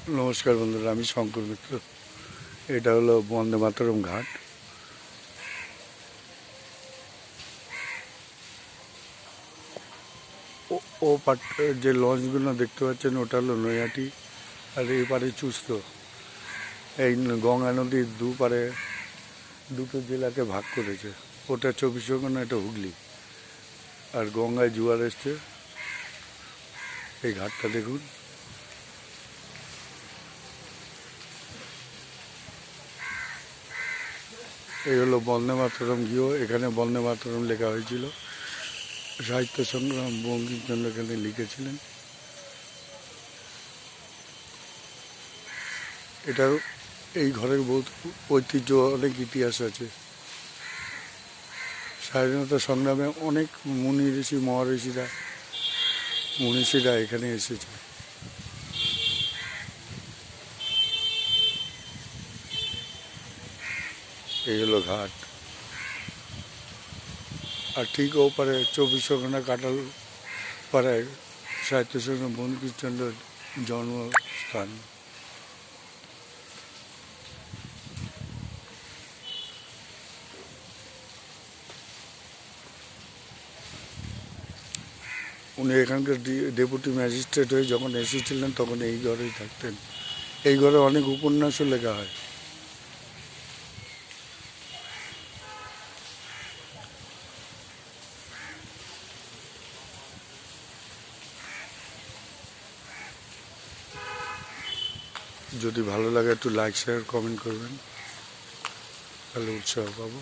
নমস্কার বন্ধুরা, আমি শঙ্কর মিত্র। এটা হলো বন্দে মাতরম ঘাট। ও পাট যে লঞ্চগুলো দেখতে পাচ্ছেন ওটা হলো নৈহাটি, আর এই পারে চুস্তো। এই গঙ্গা নদীর দুপারে দুটো জেলাকে ভাগ করেছে। ওটা 24 পরগনা, এটা হুগলি। আর গঙ্গায় জোয়ার এসছে। এই ঘাটটা দেখুন। এই হলো বন্দে মাতরম গৃহ। এখানে বন্দে মাতরম লেখা হয়েছিল। সাহিত্য সংগ্রাম বঙ্কিমচন্দ্র এখানে লিখেছিলেন। এটার এই ঘরের বহুত ঐতিহ্য, অনেক ইতিহাস আছে। স্বাধীনতা সংগ্রামে অনেক মুনি ঋষি মনীষীরা এখানে এসেছে। এই হলো ঘাট। আর ঠিক ওপারে 24 পরগনা কাটাল পাড়ায় সাহিত্য সংগ্রাম বঙ্কিমচন্দ্রের জন্মস্থান। উনি এখানকার ডেপুটি ম্যাজিস্ট্রেট হয়ে যখন এসেছিলেন তখন এই ঘরেই থাকতেন। এই ঘরে অনেক উপন্যাসও লেখা হয়। যদি ভালো লাগে একটু লাইক শেয়ার কমেন্ট করবেন, তাহলে উৎসাহ পাবো।